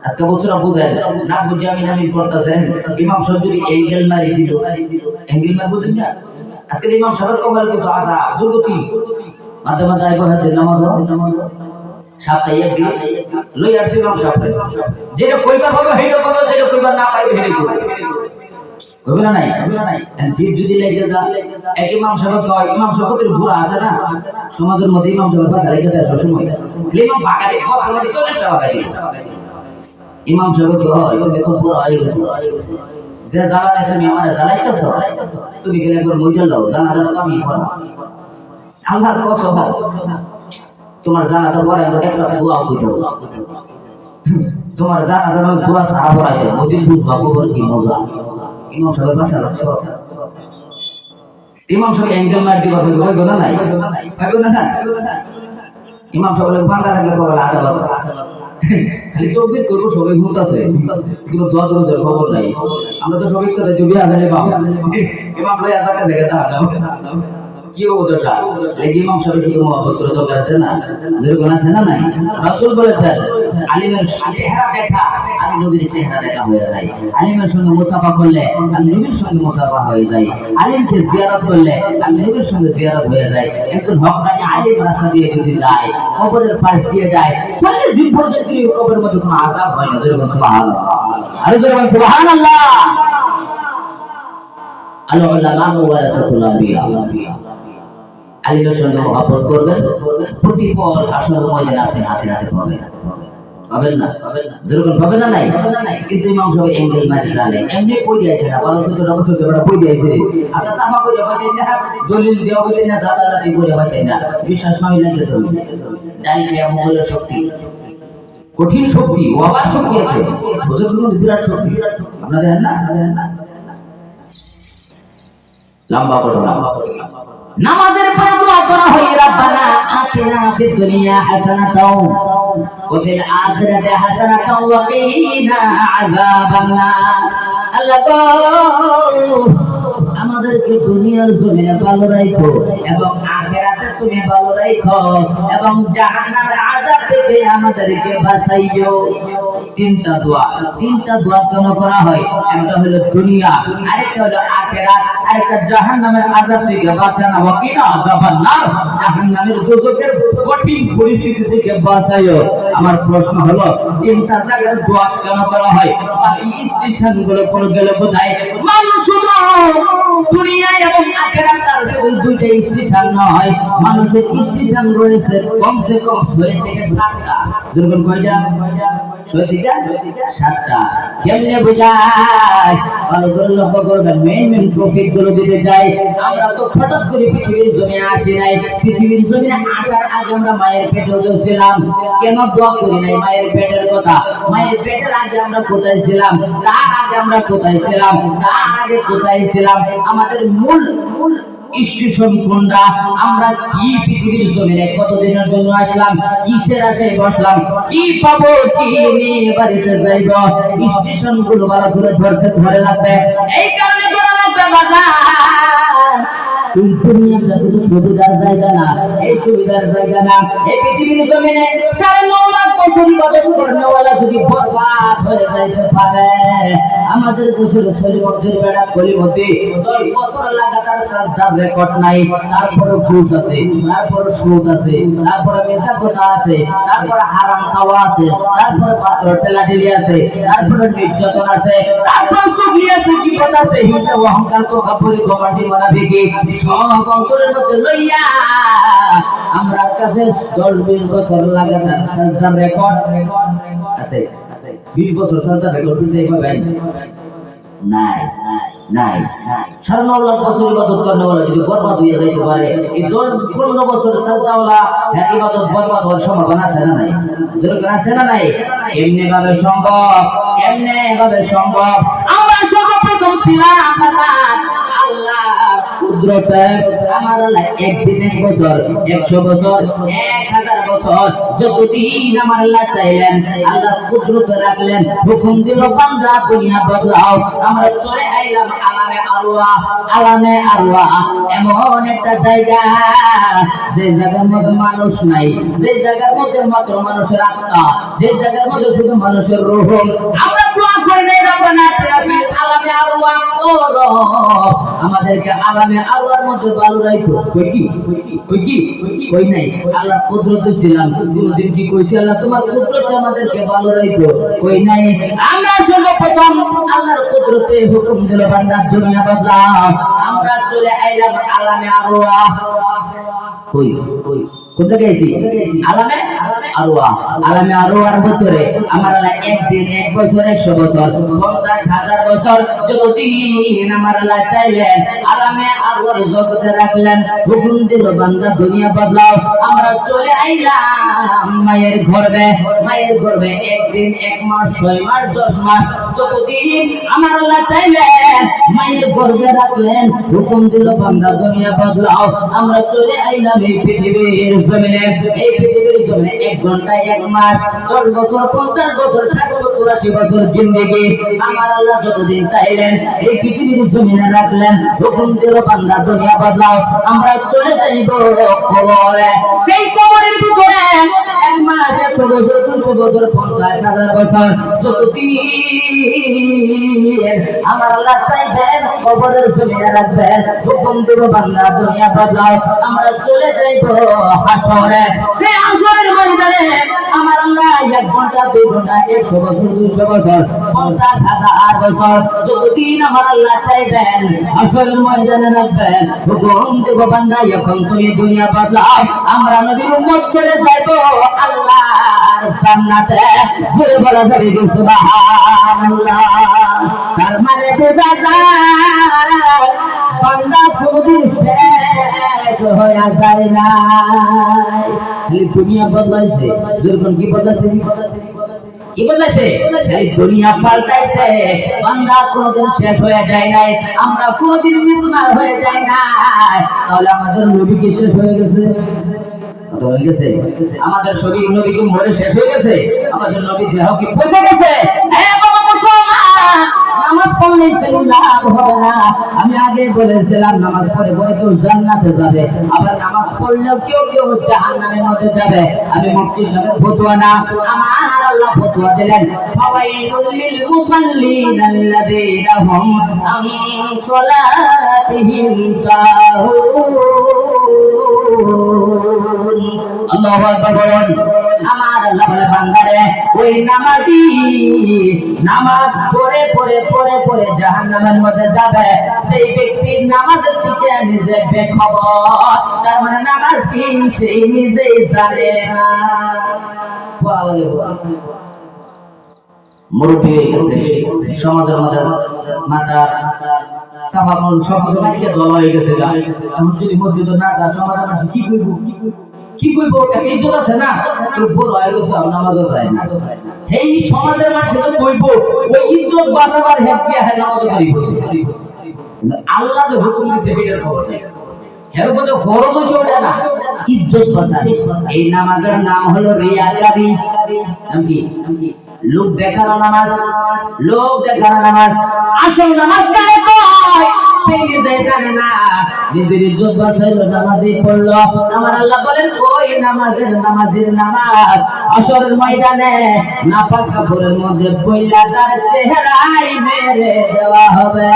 আজকে বছরা বুঝেন না বুঝে আমি নামিজ পড়তেছেন ইমাম সাহেব যদি এঙ্গেল মারি দিল এঙ্গেল মার বুঝেন না আজকে ইমাম সাহেবের কবর কিছু আসা দুর্গতি মাঝে মাঝে আইব হাতে নামাজ সাপ্তাহে একদিন লই আসছে ইমাম সাহেব যেটা কইবা হবে হেডো করবে যেটা কইবা না পাইবে হেডো করবে কইবে না নাই জি যদি লেগে যা এক ইমাম সাহেব কয় ইমাম সাহেবের বুড়া আছে না সমাজের মধ্যে ইমাম সাহেব ভাষা রেখে দেয় সময় ইমাম বাগারে বছর মধ্যে 40 টাকা বাগারে ইমাম সাহেব কয় বেতন পুরো হয়ে গেছে যে জানা তুমি আমারে জ্বালাইতেছো তুমি গেলে একবার মইজা দাও জানা জানা তো আমি করব আল্লাহ কসম তোমার জানা তো পরে একটা দোয়া কইতো তোমার জানা জানা দোয়া সারা পড়াইতো ওদিন বুঝবা কবর কি মজা ইমাম সাহেব ভাষা লাগছে ইমাম সাহেব এঙ্গেল মার দিবা কইবে না নাই কইবে না ইমাম সাহেব বাংলা লাগলে কবর আটা বাসা খালি তকবীর করব সবাই ঘুরতাছে কিন্তু দোয়া দরুদের খবর নাই আমরা তো সবাই তো জুবি আজারে বাপ ইমাম ভাই আজাকে দেখে দাও কি ওটা এই ইমাম সাহেব কি মহব্বত করে দরকার আছে না যেরকম আছে না নাই রাসূল বলেছেন আলিমের চেহারা দেখা আমি নবীর চেহারা দেখা হয়ে যায় আলিমের সঙ্গে মুসাফা করলে আমি নবীর সঙ্গে মুসাফা হয়ে যাই আলিমকে জিয়ারত করলে আমি নবীর সঙ্গে জিয়ারত হয়ে যাই একজন হকদানি আলিম রাস্তা দিয়ে যদি যায় কবরের পাশ দিয়ে যায় 40 দিন পর্যন্ত কবরের মধ্যে কোনো আযাব হয় না যেরকম সুবহানাল্লাহ আরে যেরকম সুবহানাল্লাহ আল উলামা ওয়ারাসাতুল আম্বিয়া আলিমের সঙ্গে মহব্বত করবেন প্রতিফল হাসরের ময়দানে আপনি হাতে হাতে পাবেন না যেরকম পাবেন না নাই কিন্তু ইমাম সাহেব এঙ্গেল মারি জানে এমনি কই দিয়েছে না 12 বড় কই দিয়েছে আপনারা সাফা করে হইতেন না দলিল দেওয়া হইতেন না জাদালাতি করে হইতেন না বিশ্বাস হয় না যে তুমি ডাইকে আমলের শক্তি কঠিন শক্তি ওয়াবার শক্তি আছে বুঝুন বিরাট শক্তি আপনারা দেখেন না লম্বা ঘটনা নামাজের পরে দোয়া করা হয় রব্বানা আতিনা ফিদ দুনিয়া হাসানাতাও ওয়া ফিল আখিরাতি হাসানাতাও ওয়া কিনা আযাবান নার আল্লাহ গো আমাদেরকে দুনিয়ার জমিনে ভালো রাখো এবং আখিরাতে তুমি ভালো রাখো এবং জাহান্নামের আযাব থেকে আমাদেরকে বাঁচাইও তিনটা দোয়া কেন করা হয় একটা হলো দুনিয়া আরেকটা হলো আখিরাত আরেকটা জাহান্নামের আযাব থেকে বাঁচানো ওয়া কিনা আযাবান নার জাহান্নামের দুর্গতের কঠিন পরিস্থিতি থেকে বাঁচাইও আমার প্রশ্ন হলো তিনটা জায়গায় দোয়া কেন করা হয় বাকি স্টেশন গুলো কোন গেলে বোঝায় মানুষ দুনিয়া এবং আখিরাত তার শুধু দুইটা স্টেশন নয় মানুষের স্টেশন রয়েছে কমসে কম 6 থেকে 7টা যেরকম কয়টা 6 থেকে 7টা কেমনে বোঝায় ভালো করে লক্ষ্য করবেন মেইন টপিক গুলো দিতে চাই আমরা তো হঠাৎ করে পৃথিবীর জমিনে আসি নাই পৃথিবীর জমিনে আসার আগে আমরা মায়ের পেটে ছিলাম কেন দোয়া করি নাই মায়ের পেটের কথা মায়ের পেটের আগে আমরা কোথায় ছিলাম তার আগে আমরা কোথায় ছিলাম তার আগে কোথায় ছিলাম আমাদের মূল স্টেশন কোনটা আমরা কি পৃথিবীর জমিনে কতদিনের জন্য আসলাম কিসের আশায় বসলাম কি পাবো কি নিয়ে বাড়িতে যাইব স্টেশন গুলো ভালো করে ধরে রাখবে এই কারণে করা লাগবে বাজার এই দুনিয়াটা শুধু সুবিধার জায়গা না এই সুবিধার জায়গা না এই পৃথিবীর জমিনে 9.5 লাখ বছর ইবাদত করনেওয়ালা যদি বরবাদ হয়ে যাইতে পারে আমাদের দেশের সলিমদ্দির বেড়া কলিমদ্দি 10 বছর লাগাতার সাজদার রেকর্ড নাই তারপরে ঘুষ আছে তারপরে সুদ আছে তারপরে মিথ্যা কথা আছে তারপরে হারাম খাওয়া আছে তারপরে পাত্র ঠেলাঠেলি আছে তারপরে নির্যাতন আছে তারপরে চুগলি আছে কি কথা আছে হিংসা অহংকার তো কাপড়ি গমাটি মানাবিকি সব অন্তরের মধ্যে লইয়া আমরা কাছে 10-20 বছর লাগাতার সাজদার রেকর্ড আছে 20 বছর সাজদার রেকর্ড দিতে পারবেন নাই 9.5 লাখ বছর ইবাদত করনেওয়ালা যদি বরবাদ হয়ে যাইতে পারে এই 15 বছর সাজদাওয়ালা ইবাদত বরবাদ হওয়ার সম্ভাবনা আছে না নাই যেরকম আছে না নাই এমনি ভাবে সম্ভব আমরা সর্বপ্রথম ছিলাম আল্লাহ কুদরতে আমার আল্লাহ একদিন এক বছর 100 বছর 1000 বছর যতদিন আমার আল্লাহ চাইলেন আল্লাহ কুদরতে রাখলেন হুকুম দিল বান্দা দুনিয়া বদলাও আমরা চলে আইলাম আলামে আরওয়াহ। আলামে আরওয়াহ এমন একটা জায়গা যে জায়গার মধ্যে মানুষ নাই, যে জায়গার মধ্যে মাত্র মানুষের আত্মা, যে জায়গার মধ্যে শুধু মানুষের রূহ। আমরা দোয়া করি না রব্বানা আতিনা ফিল আলামে আরওয়াহ, ও রব আমাদেরকে আলামে আরওয়াহর মধ্যে ভালো রাখো। কই নাই আল্লাহ কুদরতে ছিলাম কোনদিন কি কইছি আল্লাহ তোমার কুদরতে আমাদেরকে ভালো রাখো? কই নাই। আমরা সর্বপ্রথম আল্লাহর কুদরতে হুকুম দিল বান্দা দুনিয়া বদলাও, আমরা চলে আইলাম আলামে আরওয়াহ। কই কোথা গেছি? আলামে আরওয়াহ। আলামে আরওয়াহর ভিতরে আমার আল্লাহ একদিন এক বছর 100 বছর 50,000 বছর যতদিন আমার আল্লাহ চাইলেন আলামে আরওয়াহর জগতে রাখলেন হুকুম দিল বান্দা দুনিয়া বদলাও, আমরা চলে আইলাম মায়ের গর্ভে। মায়ের গর্ভে একদিন 1 মাস 6 মাস 10 মাস যতদিন আমার আল্লাহ চাইলেন মায়ের গর্ভে রাখলেন হুকুম দিল বান্দা দুনিয়া বদলাও, আমরা চলে আইলাম এই পৃথিবীর জমিনে। এই পৃথিবীর জমিনে 1 ঘন্টা 1 মাস 10 বছর 50 বছর 60 70 80 বছর জিন্দেগি আমার আল্লাহ যতদিন চাইলেন এই পৃথিবীর জমিনে রাখলেন হুকুম দিল বান্দা দুনিয়া বদলাও, আমরা চলে যাইব কবরে। সেই কবরের ভিতরে 1 মাস 100 বছর 200 বছর 50,000 বছর যতদিন আমার আল্লাহ চাইবেন কবরের জমিনে রাখবেন হুকুম দিব বান্দা দুনিয়া বদলাও, আমরা চলে যাইব হাসরে। সেই হাসরের ময়দানে আমার আল্লাহ 1 ঘন্টা 2 ঘন্টা 100 বছর 200 বছর 50,000 বছর যতদিন আমার আল্লাহ চাইবেন হাসরের ময়দানে রাখবেন হুকুম দিব বান্দা এখন তুমি দুনিয়া বদলাও, আমরা নবীর উম্মত চলে যাইব আল্লাহর জান্নাতে। জোরে বলা যাবে সুবহানাল্লাহ। তার মানে বোঝা যায় বান্দা কোনদিন শেষ হয়ে যায় না। খালি দুনিয়া বদলাইছে, যখন কি বদলাইছে কি বদলাইছে? খালি দুনিয়া পাল্টাইছে, বান্দা কোনদিন শেষ হয়ে যায় নাই, আমরা কোনদিন মিসমার হয়ে যায় নাই। তাহলে আমাদের নবী কি শেষ হয়ে গেছে? আমাদের শরীর নবী কি মরে শেষ হয়ে গেছে? আমাদের নবী দেহ কি পচে গেছে? নামাজ পড়লে লাভ হবে না। আমি আগে বলেছিলাম নামাজ পড়ে পড়ে কেউ জান্নাতে যাবে, আবার নামাজ পড়লেও কেউ কেউ জাহান্নামের মধ্যে যাবে। আমি মুফতি সাহেব ফতোয়া না, আমার আল্লাহ ফতোয়া দিলেন ফাওয়াইলুল লিল মুসাল্লিন আল্লাযীনা হুম আন সালাতিহিম সাহুন। আল্লাহু আকবার বলেন। আমার আল্লাহ বলে বান্দারে ওই নামাজি নামাজ পড়ে পড়ে পড়ে পড়ে জাহান্নামের মধ্যে যাবে, সেই ব্যক্তির নামাজের দিকে নিজে বেখবর। তার মানে নামাজ কি সেই নিজেই জানে না। মুরব্বী হয়ে গেছে, সমাজের মধ্যে মাথা সাফা সব সময় দল হয়ে গেছে। এখন যদি মসজিদে না যা সমাজের মানুষ কি করব কি করবো? একটা ইজ্জত আছে না, বড় হয়ে গেছে নামাজও যায় না। এই সমাজের মাঠে তো কইব ওই ইজ্জত বাঁচাবার হেপ দিয়ে নামাজও করি বসে। আল্লাহ যে হুকুম দিয়েছে এটার খবর নেই, হের মধ্যে ফরজ হচ্ছে ওটা না, ইজ্জত বাঁচাবে। এই নামাজের নাম হলো রিয়াকারি। নাম কি? লোক দেখানো নামাজ, লোক দেখানো নামাজ। আসল নামাজ কারে কয় সেই নিজে জানে না, নিজের ইজ্জত বাঁচাইলো নামাজই পড়লো। আমার আল্লাহ বলেন ওই নামাজের নামাজ আসরের ময়দানে নাপাক কাপড়ের মধ্যে পইলা তার চেহারায় মেরে দেওয়া হবে।